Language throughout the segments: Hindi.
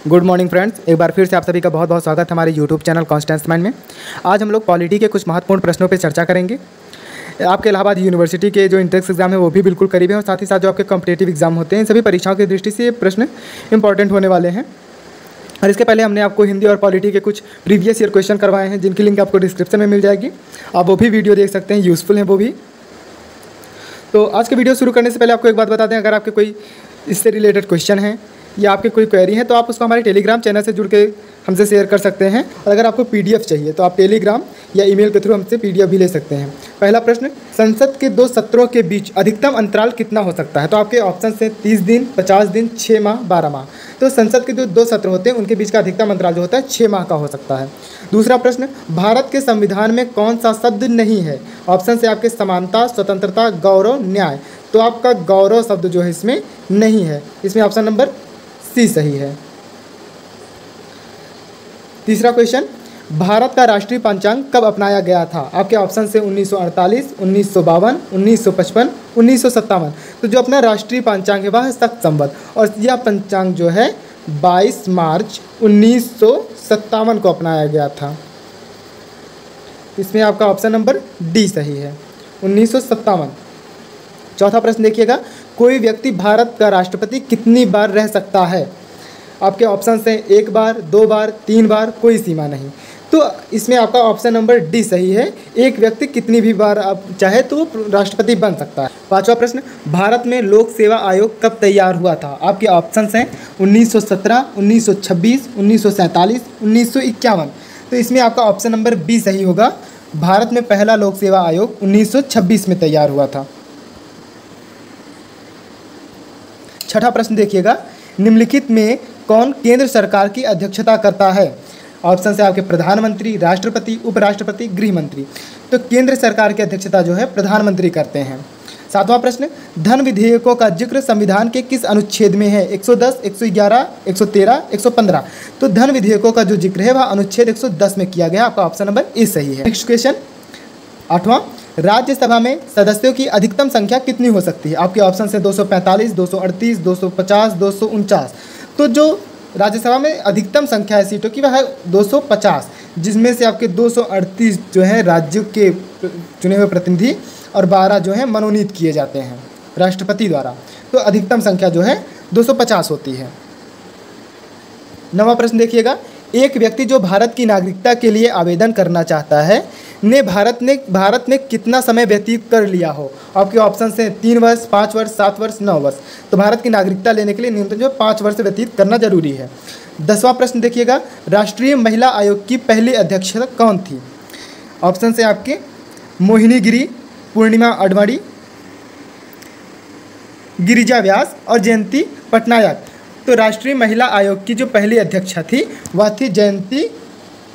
गुड मॉर्निंग फ्रेंड्स, एक बार फिर से आप सभी का बहुत बहुत स्वागत है हमारे यूट्यूब चैनल कॉन्स्टेंस माइंड में। आज हम लोग पॉलिटी के कुछ महत्वपूर्ण प्रश्नों पर चर्चा करेंगे। आपके इलाहाबाद यूनिवर्सिटी के जो इंट्रेंस एग्जाम है वो भी बिल्कुल करीब है और साथ ही साथ जो आपके कॉम्पिटिटिव एग्जाम होते हैं, इन सभी परीक्षाओं की दृष्टि से ये प्रश्न इंपॉर्टेंट होने वाले हैं। और इसके पहले हमने आपको हिंदी और पॉलिटी के कुछ प्रीवियस ईयर क्वेश्चन करवाए हैं, जिनकी लिंक आपको डिस्क्रिप्शन में मिल जाएगी। आप वो भी वीडियो देख सकते हैं, यूज़फुल हैं वो भी। तो आज के वीडियो शुरू करने से पहले आपको एक बात बता दें, अगर आपके कोई इससे रिलेटेड क्वेश्चन है या आपकी कोई क्वेरी है तो आप उसको हमारे टेलीग्राम चैनल से जुड़ के हमसे शेयर कर सकते हैं। और अगर आपको पीडीएफ चाहिए तो आप टेलीग्राम या ईमेल के थ्रू हमसे पीडीएफ भी ले सकते हैं। पहला प्रश्न, संसद के 2 सत्रों के बीच अधिकतम अंतराल कितना हो सकता है? तो आपके ऑप्शन हैं 30 दिन, 50 दिन, 6 माह, 12 माह। तो संसद के जो 2 सत्र होते हैं उनके बीच का अधिकतम अंतराल जो होता है 6 माह का हो सकता है। दूसरा प्रश्न, भारत के संविधान में कौन सा शब्द नहीं है? ऑप्शन है आपके समानता, स्वतंत्रता, गौरव, न्याय। तो आपका गौरव शब्द जो है इसमें नहीं है, इसमें ऑप्शन नंबर सी सही है। तीसरा क्वेश्चन, भारत का राष्ट्रीय पंचांग कब अपनाया गया था? आपके ऑप्शन से 1948, 1952, 1955, 1957। तो जो अपना राष्ट्रीय पंचांग है वह है शक संवत, और यह पंचांग जो है 22 मार्च 1957 को अपनाया गया था। इसमें आपका ऑप्शन नंबर डी सही है, 1957। चौथा प्रश्न देखिएगा, कोई व्यक्ति भारत का राष्ट्रपति कितनी बार रह सकता है? आपके ऑप्शन हैं 1 बार, 2 बार, 3 बार, कोई सीमा नहीं। तो इसमें आपका ऑप्शन नंबर डी सही है, एक व्यक्ति कितनी भी बार आप चाहे तो राष्ट्रपति बन सकता है। पांचवा प्रश्न, भारत में लोक सेवा आयोग कब तैयार हुआ था? आपके ऑप्शन हैं 1917, 1926, 1947, 1951। तो इसमें आपका ऑप्शन नंबर बी सही होगा, भारत में पहला लोक सेवा आयोग 1926 में तैयार हुआ था। छठा प्रश्न देखिएगा, निम्नलिखित में कौन केंद्र सरकार की अध्यक्षता करता है? ऑप्शन से आपके प्रधानमंत्री, राष्ट्रपति, उपराष्ट्रपति, गृह मंत्री। तो केंद्र सरकार की अध्यक्षता जो है प्रधानमंत्री करते हैं। सातवां प्रश्न, धन विधेयकों का जिक्र संविधान के किस अनुच्छेद में है? 110, 111, 113, 115। तो धन विधेयकों का जो जिक्र है वह अनुच्छेद 110 में किया गया। आपका ऑप्शन नंबर ए सही है। नेक्स्ट क्वेश्चन, 8वां, राज्यसभा में सदस्यों की अधिकतम संख्या कितनी हो सकती है? आपके ऑप्शन से 245, 238, 250, 249। तो जो राज्यसभा में अधिकतम संख्या है सीटों की वह है 250, जिसमें से आपके 238 जो है राज्यों के चुने हुए प्रतिनिधि और 12 जो है मनोनीत किए जाते हैं राष्ट्रपति द्वारा। तो अधिकतम संख्या जो है 250 होती है। 9वां प्रश्न देखिएगा, एक व्यक्ति जो भारत की नागरिकता के लिए आवेदन करना चाहता है ने भारत में कितना समय व्यतीत कर लिया हो? आपके ऑप्शन हैं 3 वर्ष, 5 वर्ष, 7 वर्ष, 9 वर्ष। तो भारत की नागरिकता लेने के लिए न्यूनतम जो 5 वर्ष व्यतीत करना जरूरी है। 10वां प्रश्न देखिएगा, राष्ट्रीय महिला आयोग की पहली अध्यक्ष कौन थी? ऑप्शन है आपके मोहिनी गिरी, पूर्णिमा अडवाणी, गिरिजा व्यास और जयंती पटनायक। तो राष्ट्रीय महिला आयोग की जो पहली अध्यक्षा थी वह थी जयंती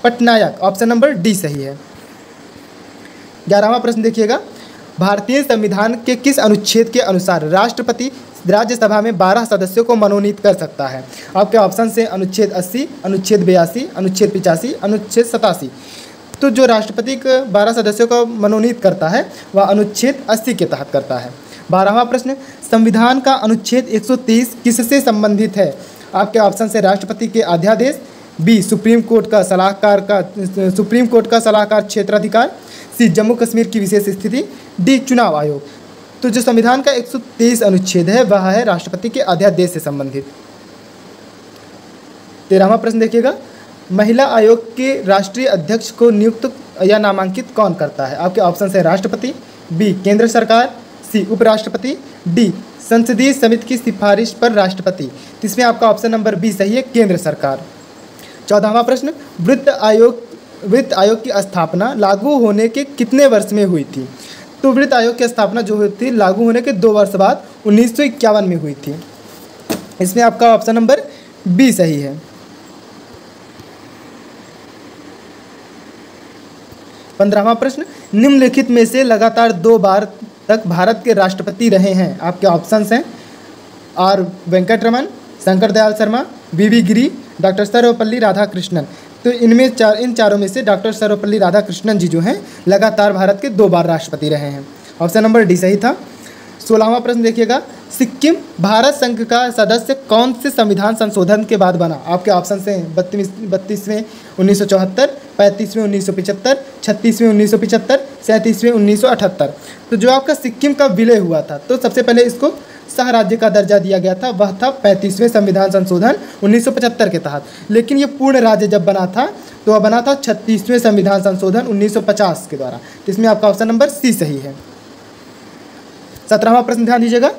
पटनायक। ऑप्शन नंबर डी सही है। 11वां प्रश्न देखिएगा, भारतीय संविधान के किस अनुच्छेद के अनुसार राष्ट्रपति राज्यसभा में 12 सदस्यों को मनोनीत कर सकता है? आपके ऑप्शन से अनुच्छेद 80, अनुच्छेद 82, अनुच्छेद 85, अनुच्छेद 87। तो जो राष्ट्रपति के 12 सदस्यों को मनोनीत करता है वह अनुच्छेद 80 के तहत करता है। 12वां प्रश्न, संविधान का अनुच्छेद 123 किससे संबंधित है? आपके ऑप्शन से राष्ट्रपति के अध्यादेश, बी सुप्रीम कोर्ट का सलाहकार क्षेत्राधिकार, सी जम्मू कश्मीर की विशेष स्थिति, डी चुनाव आयोग। तो जो संविधान का 123 अनुच्छेद है वह है राष्ट्रपति के अध्यादेश से संबंधित। 13वां प्रश्न देखिएगा, महिला आयोग के राष्ट्रीय अध्यक्ष को नियुक्त या नामांकित कौन करता है? आपके ऑप्शन है राष्ट्रपति, बी केंद्र सरकार, सी उपराष्ट्रपति, डी संसदीय समिति की सिफारिश पर राष्ट्रपति। इसमें आपका ऑप्शन नंबर बी सही है, केंद्र सरकार। 14वां प्रश्न, वित्त आयोग की स्थापना लागू होने के कितने वर्ष में हुई थी? तो वित्त आयोग की स्थापना जो हुई थी लागू होने के 2 वर्ष बाद 1951 में हुई थी। इसमें आपका ऑप्शन नंबर बी सही है। 15वां प्रश्न, निम्नलिखित में से लगातार 2 बार तक भारत के राष्ट्रपति रहे हैं? आपके ऑप्शंस हैं R Venkataraman, Shankar Dayal Sharma, V Giri, doctor Sarvepalli Radhakrishnan. तो इन चारों में से डॉक्टर सर्वपल्ली राधाकृष्णन जी जो हैं लगातार भारत के 2 बार राष्ट्रपति रहे हैं। ऑप्शन नंबर डी सही था। 16वां प्रश्न देखिएगा, सिक्किम भारत संघ का सदस्य कौन से संविधान संशोधन के बाद बना? आपके ऑप्शन हैं 32वें 1974, 35वें 1975, 36वें 1975, 37वें 1978। तो जो आपका सिक्किम का विलय हुआ था, तो सबसे पहले इसको सह राज्य का दर्जा दिया गया था, वह था 35वें संविधान संशोधन 1975 के तहत। लेकिन ये पूर्ण राज्य जब बना था तो वह बना था 36वें संविधान संशोधन 1950 के द्वारा। इसमें आपका ऑप्शन नंबर सी सही है। 17वां प्रश्न ध्यान दीजिएगा।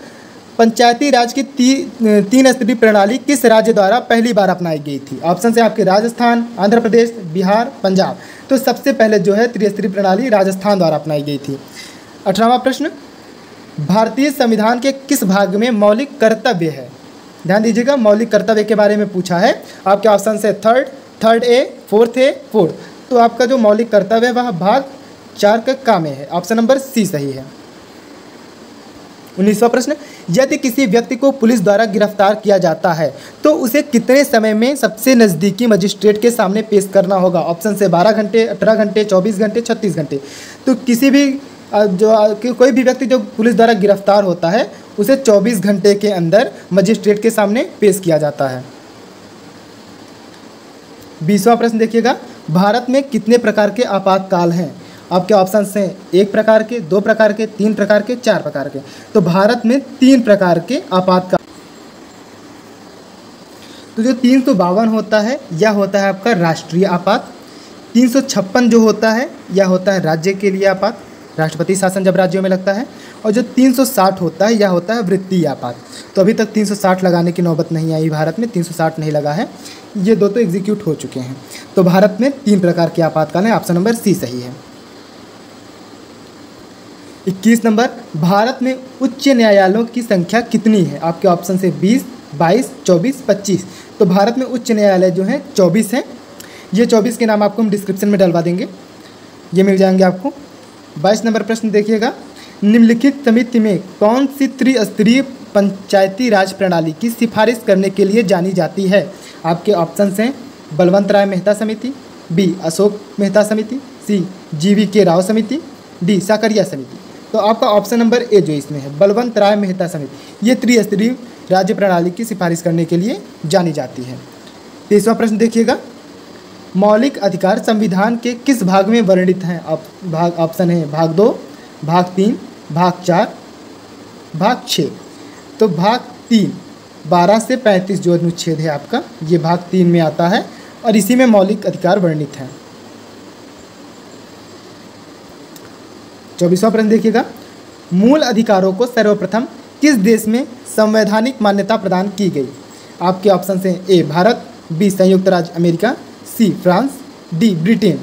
पंचायती राज की तीन स्तरीय प्रणाली किस राज्य द्वारा पहली बार अपनाई गई थी? ऑप्शन है आपके राजस्थान, आंध्र प्रदेश, बिहार, पंजाब। तो सबसे पहले जो है त्रिस्तरीय प्रणाली राजस्थान द्वारा अपनाई गई थी। 18वां प्रश्न, भारतीय संविधान के किस भाग में मौलिक कर्तव्य है? ध्यान दीजिएगा, मौलिक कर्तव्य के बारे में पूछा है। आपके ऑप्शन है थर्ड ए, फोर्थ। तो आपका जो मौलिक कर्तव्य है वह भाग 4 का में है। ऑप्शन नंबर सी सही है। 19वां प्रश्न, यदि किसी व्यक्ति को पुलिस द्वारा गिरफ्तार किया जाता है तो उसे कितने समय में सबसे नज़दीकी मजिस्ट्रेट के सामने पेश करना होगा? ऑप्शन से 12 घंटे, 18 घंटे, 24 घंटे, 36 घंटे। तो किसी भी कोई भी व्यक्ति जो पुलिस द्वारा गिरफ्तार होता है उसे 24 घंटे के अंदर मजिस्ट्रेट के सामने पेश किया जाता है। 20वां प्रश्न देखिएगा, भारत में कितने प्रकार के आपातकाल हैं? आपके ऑप्शन हैं 1 प्रकार के, 2 प्रकार के, 3 प्रकार के, 4 प्रकार के। तो भारत में 3 प्रकार के आपातकाल। तो जो 352 होता है यह होता है आपका राष्ट्रीय आपात। 356 जो होता है यह होता है राज्य के लिए आपात, राष्ट्रपति शासन जब राज्यों में लगता है। और जो 360 होता है यह होता है वृत्तीय आपात। तो अभी तक 360 लगाने की नौबत नहीं आई भारत में, 360 नहीं लगा है, ये 2 तो एग्जीक्यूट हो चुके हैं। तो भारत में 3 प्रकार के आपातकाल हैं। ऑप्शन नंबर सी सही है। 21 नंबर, भारत में उच्च न्यायालयों की संख्या कितनी है? आपके ऑप्शन से 20, 22, 24, 25। तो भारत में उच्च न्यायालय जो हैं 24 हैं। ये 24 के नाम आपको हम डिस्क्रिप्शन में डलवा देंगे, ये मिल जाएंगे आपको। 22 नंबर प्रश्न देखिएगा, निम्नलिखित समिति में कौन सी त्रिस्तरीय पंचायती राज प्रणाली की सिफारिश करने के लिए जानी जाती है? आपके ऑप्शन हैं बलवंत राय मेहता समिति, बी अशोक मेहता समिति, सी GV राव समिति, डी साकरिया समिति। तो आपका ऑप्शन नंबर ए जो इसमें है बलवंत राय मेहता समिति, ये त्रिस्तरीय राज्य प्रणाली की सिफारिश करने के लिए जानी जाती है। 23वां प्रश्न देखिएगा, मौलिक अधिकार संविधान के किस भाग में वर्णित हैं? ऑप्शन है भाग 2, भाग 3, भाग 4, भाग 6। तो भाग 3 12 से 35 जो अनुच्छेद है आपका, ये भाग 3 में आता है और इसी में मौलिक अधिकार वर्णित हैं। 24वां प्रश्न देखिएगा, मूल अधिकारों को सर्वप्रथम किस देश में संवैधानिक मान्यता प्रदान की गई? आपके ऑप्शन हैं ए भारत, बी संयुक्त राज्य America, C France, D Britain.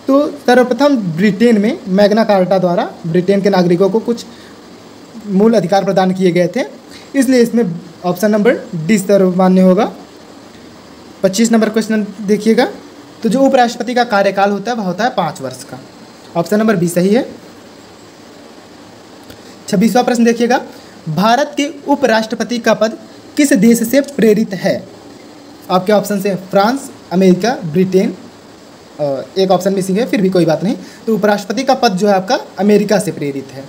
तो सर्वप्रथम ब्रिटेन में मैग्ना कार्टा द्वारा ब्रिटेन के नागरिकों को कुछ मूल अधिकार प्रदान किए गए थे, इसलिए इसमें ऑप्शन नंबर डी सर्वमान्य होगा। 25 नंबर क्वेश्चन देखिएगा, तो जो उपराष्ट्रपति का कार्यकाल होता है वह होता है 5 वर्ष का। ऑप्शन नंबर बी सही है। 26वां प्रश्न देखिएगा, भारत के उपराष्ट्रपति का पद किस देश से प्रेरित है? आपके ऑप्शन हैं फ्रांस, अमेरिका, ब्रिटेन, एक ऑप्शन मिसिंग है, फिर भी कोई बात नहीं। तो उपराष्ट्रपति का पद जो है आपका अमेरिका से प्रेरित है।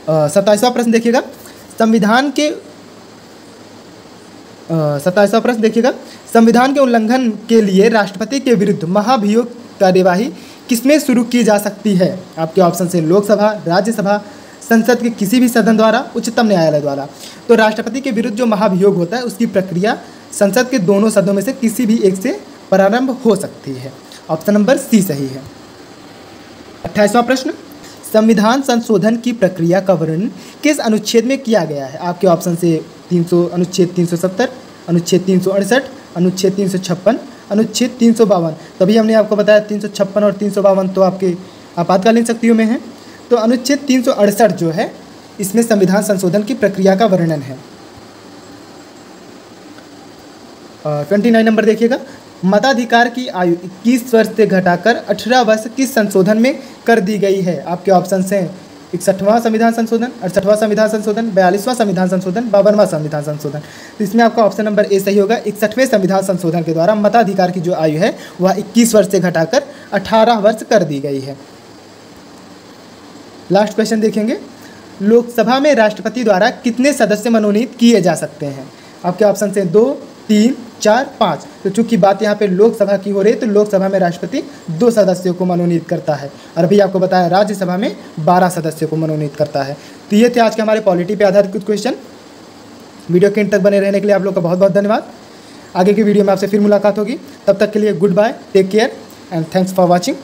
27वां प्रश्न देखिएगा, संविधान के 27वां प्रश्न देखिएगा, संविधान के उल्लंघन के लिए राष्ट्रपति के विरुद्ध महाभियोग कार्यवाही किसमें शुरू की जा सकती है? आपके ऑप्शन से लोकसभा, राज्यसभा, संसद के किसी भी सदन द्वारा, उच्चतम न्यायालय द्वारा। तो राष्ट्रपति के विरुद्ध जो महाभियोग होता है उसकी प्रक्रिया संसद के दोनों सदनों में से किसी भी एक से प्रारंभ हो सकती है। ऑप्शन नंबर सी सही है। 28वां प्रश्न, संविधान संशोधन की प्रक्रिया का वर्णन किस अनुच्छेद में किया गया है? आपके ऑप्शन से अनुच्छेद 370, अनुच्छेद 368, अनुच्छेद 356, अनुच्छेद 352। तभी हमने आपको बताया 356 और 352 तो आपके आपातकालीन शक्तियों में हैं। तो अनुच्छेद 368 जो है इसमें संविधान संशोधन की प्रक्रिया का वर्णन है। 29 नंबर देखिएगा, मताधिकार की आयु 21 वर्ष से घटाकर 18 वर्ष किस संशोधन में कर दी गई है? आपके ऑप्शन हैं 61वां संविधान संशोधन, 68वां संविधान संशोधन, 42वां संविधान संशोधन, 52वां संविधान संशोधन। तो इसमें आपका ऑप्शन नंबर ए सही होगा। 61वें संविधान संशोधन के द्वारा मताधिकार की जो आयु है वह 21 वर्ष से घटाकर 18 वर्ष कर दी गई है। लास्ट क्वेश्चन देखेंगे, लोकसभा में राष्ट्रपति द्वारा कितने सदस्य मनोनीत किए जा सकते हैं? आपके ऑप्शन हैं 2, 3, 4, 5। तो चूंकि बात यहाँ पे लोकसभा की हो रही है तो लोकसभा में राष्ट्रपति 2 सदस्यों को मनोनीत करता है, और अभी आपको बताया राज्यसभा में 12 सदस्यों को मनोनीत करता है। तो ये थे आज के हमारे पॉलिटी पे आधारित कुछ क्वेश्चन। वीडियो के अंत तक बने रहने के लिए आप लोग का बहुत बहुत धन्यवाद। आगे की वीडियो में आपसे फिर मुलाकात होगी, तब तक के लिए goodbye, take care and thanks for watching.